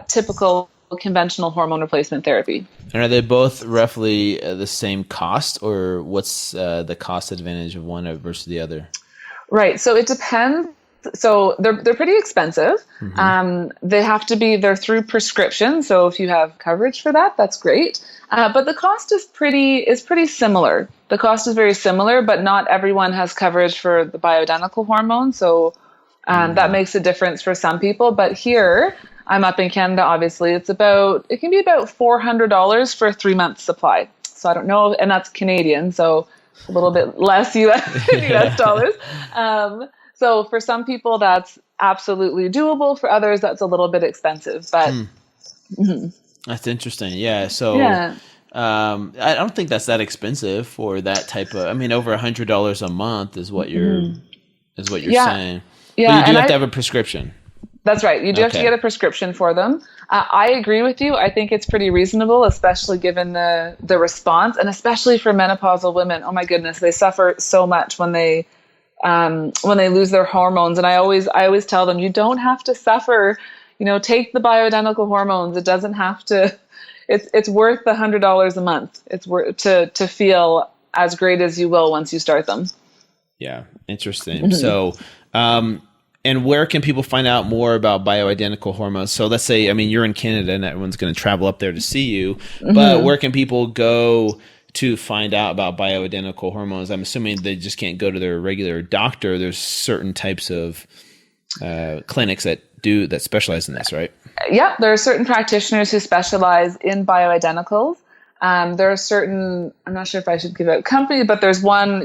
typical conventional hormone replacement therapy. And are they both roughly the same cost, or what's the cost advantage of one versus the other? Right. So it depends. So they're pretty expensive. They're through prescription. So if you have coverage for that, that's great. But the cost is pretty similar. The cost is very similar, but not everyone has coverage for the bioidentical hormone. So that makes a difference for some people. But here, I'm up in Canada, obviously, it can be about $400 for a 3-month supply. So I don't know, and that's Canadian, so a little bit less US dollars. So for some people, that's absolutely doable. For others, that's a little bit expensive. But That's interesting. Yeah. So I don't think that's that expensive for that type of. I mean, over $100 a month is what you're saying. Yeah, but you do have to have a prescription. That's right. You do have to get a prescription for them. I agree with you. I think it's pretty reasonable, especially given the response, and especially for menopausal women. Oh my goodness, they suffer so much when they lose their hormones. And I always tell them, you don't have to suffer, take the bioidentical hormones. It doesn't have to, it's worth the $100 a month. It's worth to feel as great as you will once you start them. Yeah. Interesting. So, and where can people find out more about bioidentical hormones? So let's say, you're in Canada and everyone's going to travel up there to see you, but where can people go to find out about bioidentical hormones? I'm assuming they just can't go to their regular doctor. There's certain types of clinics that specialize in this, right? Yeah, there are certain practitioners who specialize in bioidenticals. There are certain, I'm not sure if I should give out company, but there's one,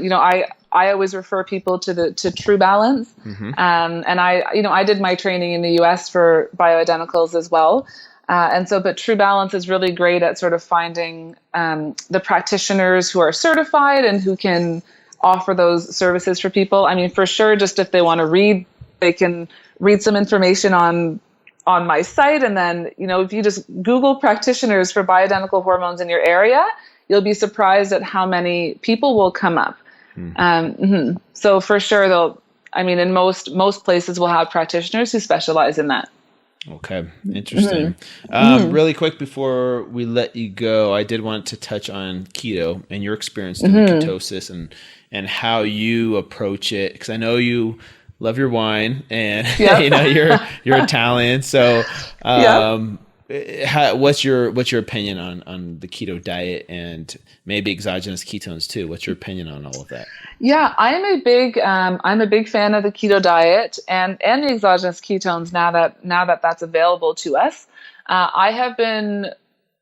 I always refer people to True Balance. And I did my training in the US for bioidenticals as well. But True Balance is really great at sort of finding the practitioners who are certified and who can offer those services for people. For sure, just if they want to read, they can read some information on my site. And then, if you just Google practitioners for bioidentical hormones in your area, you'll be surprised at how many people will come up. So for sure, in most places we'll have practitioners who specialize in that. Okay. Interesting. Really quick before we let you go, I did want to touch on keto and your experience doing ketosis and how you approach it. Cause I know you love your wine and, you're Italian. So, what's your opinion on the keto diet and maybe exogenous ketones too? What's your opinion on all of that? Yeah, I'm a big fan of the keto diet and the exogenous ketones now that that's available to us. I've been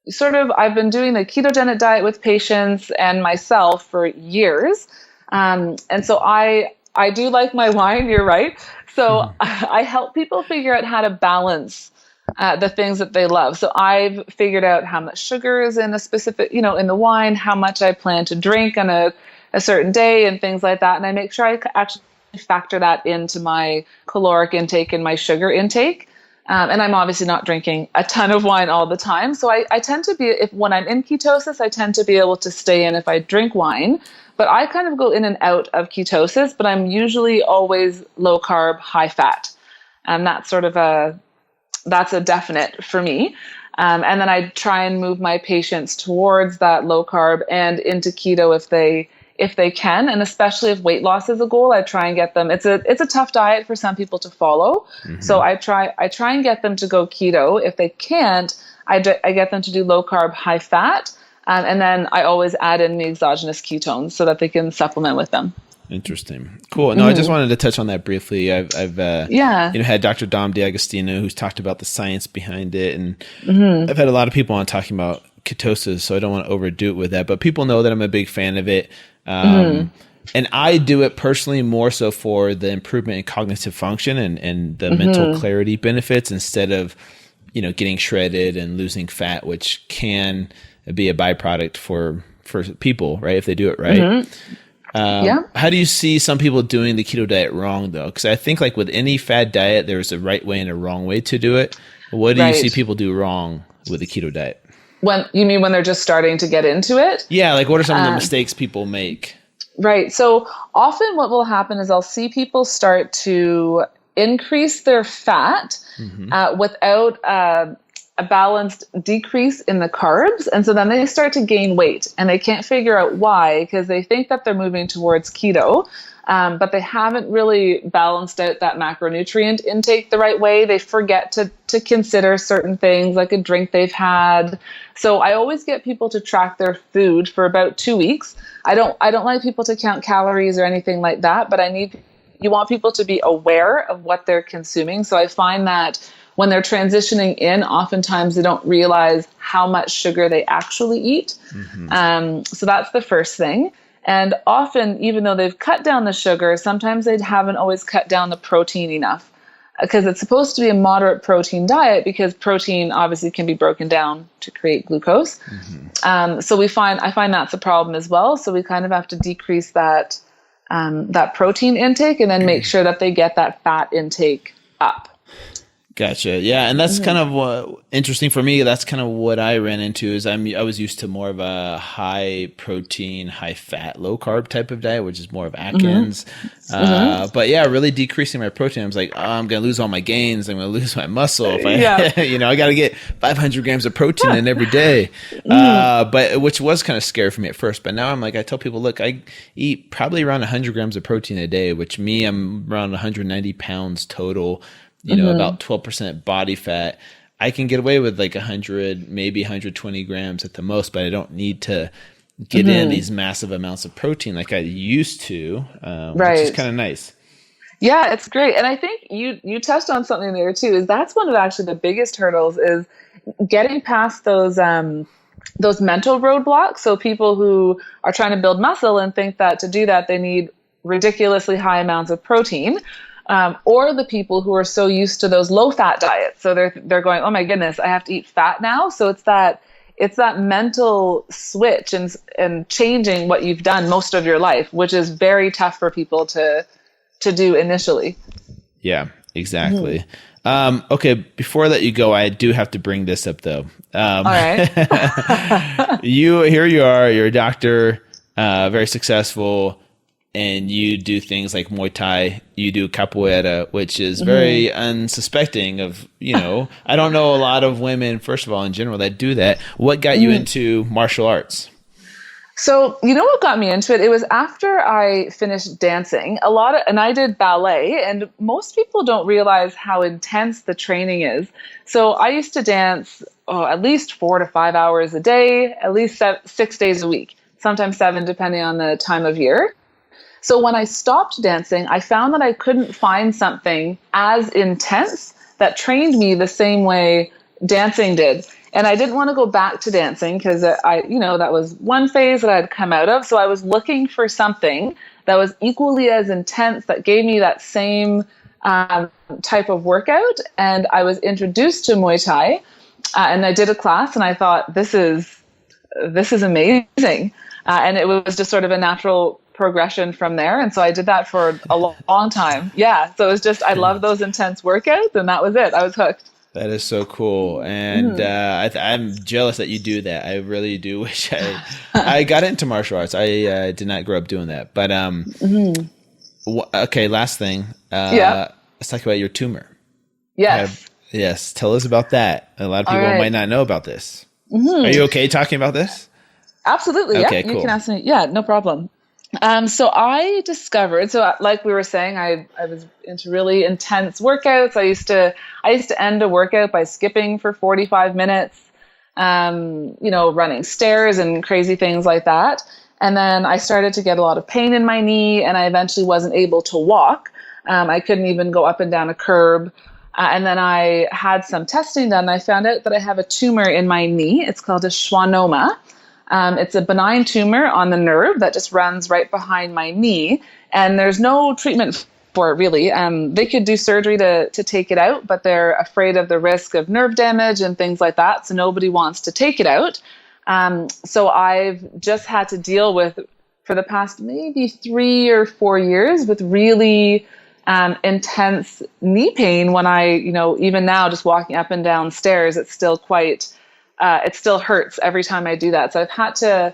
doing the ketogenic diet with patients and myself for years. And so I do like my wine, you're right. So I help people figure out how to balance the things that they love. So I've figured out how much sugar is in a specific, in the wine, how much I plan to drink on a certain day and things like that. And I make sure I actually factor that into my caloric intake and my sugar intake. And I'm obviously not drinking a ton of wine all the time. So I tend to be, when I'm in ketosis, I tend to be able to stay in if I drink wine. But I kind of go in and out of ketosis, but I'm usually always low carb, high fat. And that's a definite for me. And then I try and move my patients towards that low carb and into keto if they can, and especially if weight loss is a goal, I try and get them. It's a tough diet for some people to follow, so I try and get them to go keto. If they can't, I get them to do low carb, high fat, and then I always add in the exogenous ketones so that they can supplement with them. Interesting. Cool. No, I just wanted to touch on that briefly. I've had Dr. Dom D'Agostino who's talked about the science behind it, and I've had a lot of people on talking about ketosis, so I don't want to overdo it with that, but people know that I'm a big fan of it. And I do it personally more so for the improvement in cognitive function and the mental clarity benefits instead of, getting shredded and losing fat, which can be a byproduct for people, right? If they do it right. How do you see some people doing the keto diet wrong though? Because I think like with any fad diet, there's a right way and a wrong way to do it. What do you see people do wrong with the keto diet? When they're just starting to get into it? Yeah, like what are some of the mistakes people make? Right. So often what will happen is I'll see people start to increase their fat without a balanced decrease in the carbs. And so then they start to gain weight and they can't figure out why, because they think that they're moving towards keto. But they haven't really balanced out that macronutrient intake the right way. They forget to consider certain things like a drink they've had. So I always get people to track their food for about 2 weeks. I don't like people to count calories or anything like that, but you want people to be aware of what they're consuming. So I find that when they're transitioning in, oftentimes they don't realize how much sugar they actually eat. So that's the first thing. And often, even though they've cut down the sugar, sometimes they haven't always cut down the protein enough, because it's supposed to be a moderate protein diet, because protein obviously can be broken down to create glucose. So I find that's a problem as well. So we kind of have to decrease that protein intake and then make sure that they get that fat intake up. Gotcha. Yeah. And that's kind of interesting for me. That's kind of what I ran into is I was used to more of a high protein, high fat, low carb type of diet, which is more of Atkins. But yeah, really decreasing my protein. I was like, I'm going to lose all my gains. I'm going to lose my muscle. If I got to get 500 grams of protein in every day. But which was kind of scary for me at first. But now I'm like, I tell people, look, I eat probably around 100 grams of protein a day, which I'm around 190 pounds total. About 12% body fat. I can get away with like 100, maybe 120 grams at the most, but I don't need to get in these massive amounts of protein like I used to, which is kind of nice. Yeah, it's great. And I think you touched on something there too, is that's one of actually the biggest hurdles is getting past those mental roadblocks. So people who are trying to build muscle and think that to do that, they need ridiculously high amounts of protein. Or the people who are so used to those low fat diets. So they're going, oh my goodness, I have to eat fat now. So it's that mental switch and changing what you've done most of your life, which is very tough for people to do initially. Yeah, exactly. Okay. Before I let you go, I do have to bring this up though. All right. Here you are, you're a doctor, very successful. And you do things like Muay Thai, you do capoeira, which is very unsuspecting of, I don't know a lot of women, first of all, in general, that do that. What got you into martial arts? So, you know what got me into it? It was after I finished dancing and I did ballet, and most people don't realize how intense the training is. So, I used to dance at least 4 to 5 hours a day, at least 6 days a week, sometimes seven, depending on the time of year. So, when I stopped dancing, I found that I couldn't find something as intense that trained me the same way dancing did. And I didn't want to go back to dancing because that was one phase that I'd come out of. So I was looking for something that was equally as intense, that gave me that same type of workout. And I was introduced to Muay Thai, and I did a class, and I thought, this is amazing. And it was just sort of a natural progression from there. And so I did that for a long time. Yeah. So it was just, I love those intense workouts, and that was it. I was hooked. That is so cool, and I'm jealous that you do that. I really do wish I got into martial arts. I did not grow up doing that, but okay. Last thing, let's talk about your tumor. Yes, yes. Tell us about that. A lot of people might not know about this. Are you okay talking about this? Absolutely. Okay, yeah, cool. You can ask me. Yeah, no problem. So I discovered, like we were saying, I was into really intense workouts. I used to end a workout by skipping for 45 minutes, running stairs and crazy things like that. And then I started to get a lot of pain in my knee, and I eventually wasn't able to walk. I couldn't even go up and down a curb. And then I had some testing done, and I found out that I have a tumor in my knee. It's called a schwannoma. It's a benign tumor on the nerve that just runs right behind my knee, and there's no treatment for it really. They could do surgery to take it out, but they're afraid of the risk of nerve damage and things like that, so nobody wants to take it out. So I've just had to deal with, for the past maybe 3 or 4 years, with really intense knee pain when even now, just walking up and down stairs, it's still it still hurts every time I do that. So I've had to,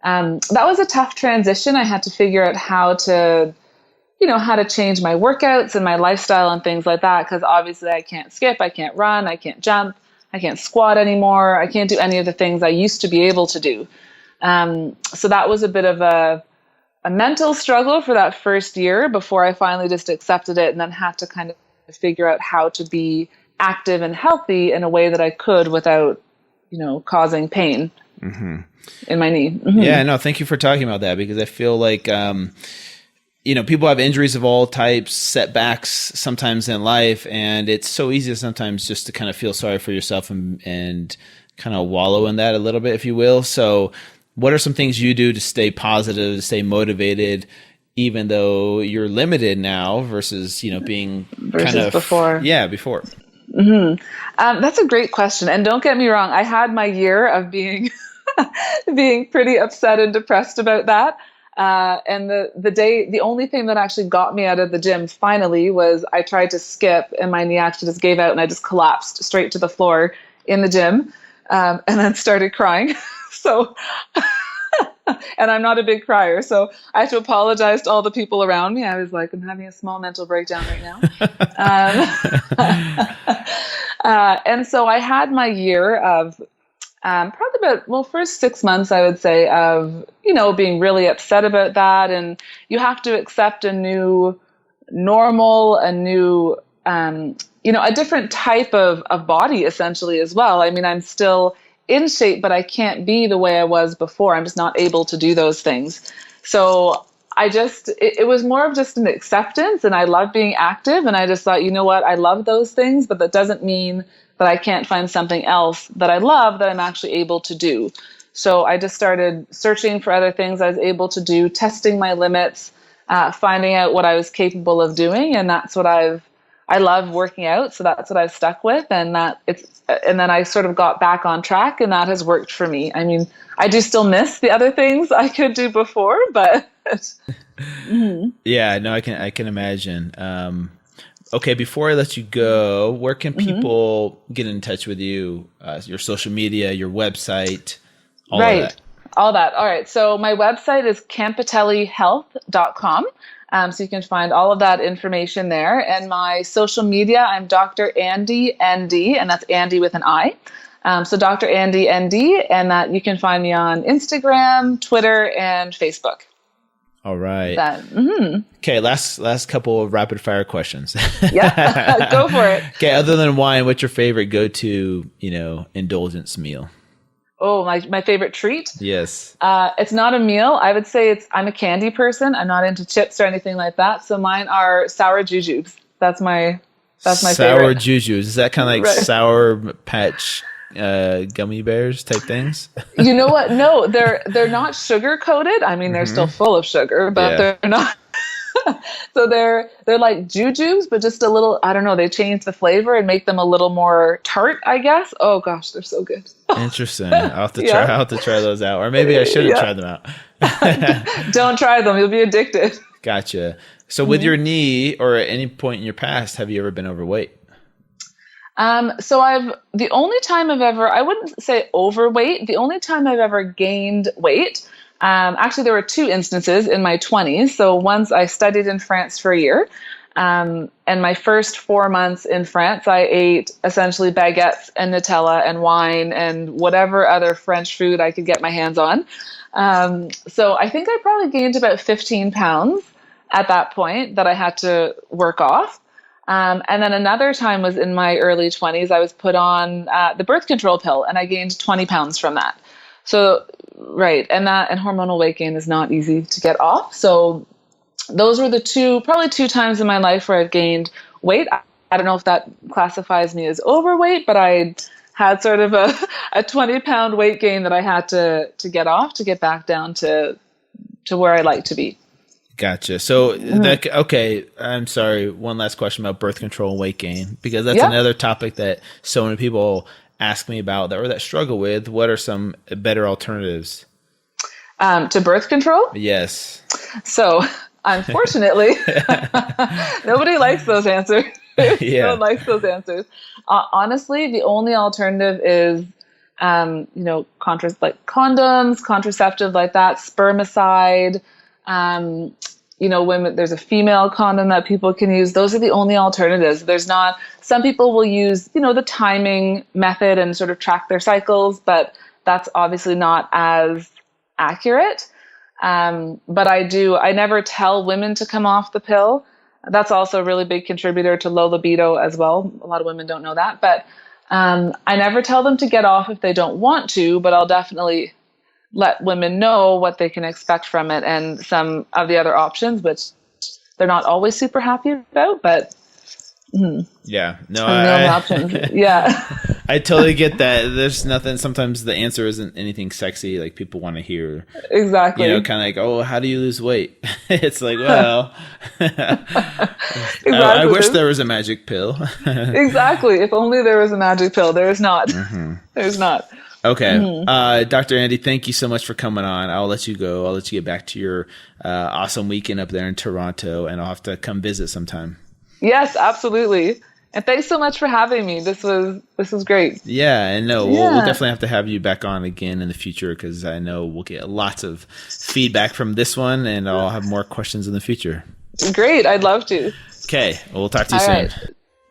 that was a tough transition. I had to figure out how to change my workouts and my lifestyle and things like that. Cause obviously I can't skip, I can't run, I can't jump, I can't squat anymore. I can't do any of the things I used to be able to do. So that was a bit of a mental struggle for that first year before I finally just accepted it, and then had to kind of figure out how to be active and healthy in a way that I could without causing pain in my knee. Yeah, no, thank you for talking about that, because I feel like, people have injuries of all types, setbacks sometimes in life, and it's so easy sometimes just to kind of feel sorry for yourself and kind of wallow in that a little bit, if you will. So what are some things you do to stay positive, to stay motivated, even though you're limited now versus, being kind of before? Yeah, before. That's a great question. And don't get me wrong, I had my year of being pretty upset and depressed about that. And the only thing that actually got me out of the gym finally was I tried to skip, and my knee actually just gave out, and I just collapsed straight to the floor in the gym, and then started crying. So, and I'm not a big crier, so I had to apologize to all the people around me. I was like, I'm having a small mental breakdown right now. And so I had my year of probably about, first 6 months, I would say, of, being really upset about that. And you have to accept a new normal, a new, a different type of body essentially as well. I mean, I'm still in shape, but I can't be the way I was before. I'm just not able to do those things. So it was more of just an acceptance, and I love being active. And I just thought, you know what, I love those things, but that doesn't mean that I can't find something else that I love that I'm actually able to do. So I just started searching for other things I was able to do, testing my limits, finding out what I was capable of doing. And that's what I love working out. So that's what I've stuck with. And then I sort of got back on track, and that has worked for me. I mean, I do still miss the other things I could do before, but Yeah, no, I can imagine. Okay, before I let you go, where can people get in touch with you? Your social media, your website, all of that. All that. All right. So my website is campitellihealth.com. So you can find all of that information there. And my social media, I'm Dr. Andy, ND, and that's Andy with an I. So Dr. Andy ND, and that you can find me on Instagram, Twitter, and Facebook. All right. Mm-hmm. Okay, last couple of rapid fire questions. Yeah, go for it. Okay, other than wine, what's your favorite go-to, indulgence meal? Oh, my favorite treat? Yes. It's not a meal. I would say I'm a candy person. I'm not into chips or anything like that. So mine are sour jujubes. That's my favorite. Sour jujubes. Is that kind of like Right. Sour Patch gummy bears type things? You know what? No, they're not sugar coated. I mean, they're still full of sugar, but they're not. So they're like jujubes, but just a little, I don't know, they change the flavor and make them a little more tart, I guess. Oh gosh, they're so good. Interesting. I'll have to try those out. Or maybe I shouldn't try them out. Don't try them. You'll be addicted. Gotcha. So with your knee or at any point in your past, have you ever been overweight? So the only time I wouldn't say overweight, the only time I've ever gained weight, actually there were two instances in my 20s. So once I studied in France for a year, and my first 4 months in France, I ate essentially baguettes and Nutella and wine and whatever other French food I could get my hands on. So I think I probably gained about 15 pounds at that point that I had to work off. And then another time was in my early 20s. I was put on the birth control pill, and I gained 20 pounds from that. So, right, and hormonal weight gain is not easy to get off. So those were probably two times in my life where I've gained weight. I don't know if that classifies me as overweight, but I had sort of a 20-pound weight gain that I had to get off to get back down to where I like to be. Gotcha. So, okay, I'm sorry. One last question about birth control and weight gain, because that's another topic that so many people ask me about that struggle with. What are some better alternatives? To birth control? Yes. So, unfortunately, nobody likes those answers. Yeah. No one likes those answers. Honestly, the only alternative is, like condoms, contraceptive like that, spermicide. Women, there's a female condom that people can use. Those are the only alternatives. Some people will use, the timing method and sort of track their cycles, but that's obviously not as accurate. But I never tell women to come off the pill. That's also a really big contributor to low libido as well. A lot of women don't know that, but I never tell them to get off if they don't want to, but I'll definitely let women know what they can expect from it and some of the other options, which they're not always super happy about, but yeah, no, options. Yeah. I totally get that. There's nothing, sometimes the answer isn't anything sexy like people want to hear. Exactly. Kind of like, oh, how do you lose weight? It's like, well, exactly. I wish there was a magic pill. Exactly. If only there was a magic pill. There is not. There's not. Okay. Dr. Andy, thank you so much for coming on. I'll let you go. I'll let you get back to your awesome weekend up there in Toronto, and I'll have to come visit sometime. Yes, absolutely. And thanks so much for having me. This was great. Yeah, and no, we'll definitely have to have you back on again in the future, because I know we'll get lots of feedback from this one, and I'll have more questions in the future. Great. I'd love to. Okay. Well, we'll talk to you soon. Right.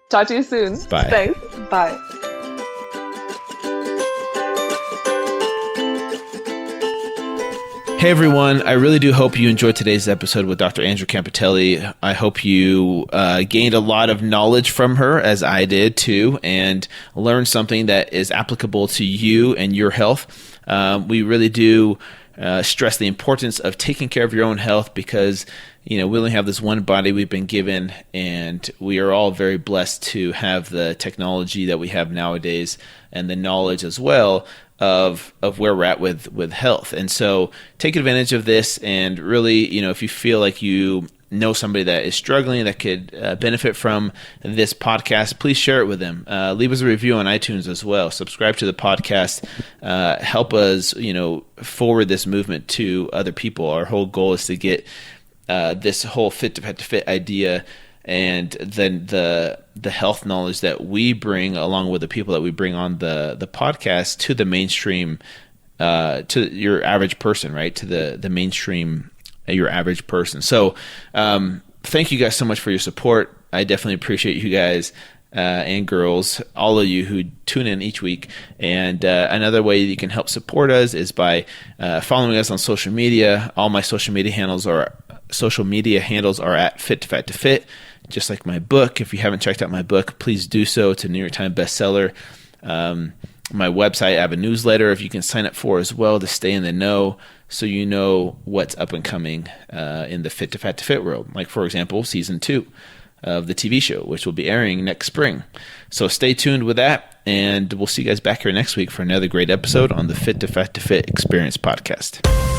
Talk to you soon. Bye. Thanks. Bye. Hey everyone, I really do hope you enjoyed today's episode with Dr. Andra Campitelli. I hope you gained a lot of knowledge from her, as I did too, and learned something that is applicable to you and your health. We really do stress the importance of taking care of your own health, because we only have this one body we've been given, and we are all very blessed to have the technology that we have nowadays and the knowledge as well of where we're at with health. And so take advantage of this, and really, if you feel like you know somebody that is struggling that could benefit from this podcast, please share it with them. Leave us a review on iTunes as well. Subscribe to the podcast. Help us, forward this movement to other people. Our whole goal is to get this whole fit to fit idea, and then the health knowledge that we bring along with the people that we bring on the podcast to the mainstream, to your average person, right? To the mainstream, your average person. So thank you guys so much for your support. I definitely appreciate you guys. and girls, all of you who tune in each week. And another way you can help support us is by following us on social media. All my social media handles are at Fit to Fat to Fit, just like my book. If you haven't checked out my book, please do so. It's a New York Times bestseller. My website, I have a newsletter if you can sign up for as well to stay in the know, so you know what's up and coming in the Fit to Fat to Fit world. Like, for example, season 2 of the TV show, which will be airing next spring. So stay tuned with that, and we'll see you guys back here next week for another great episode on the Fit to Fat to Fit Experience podcast.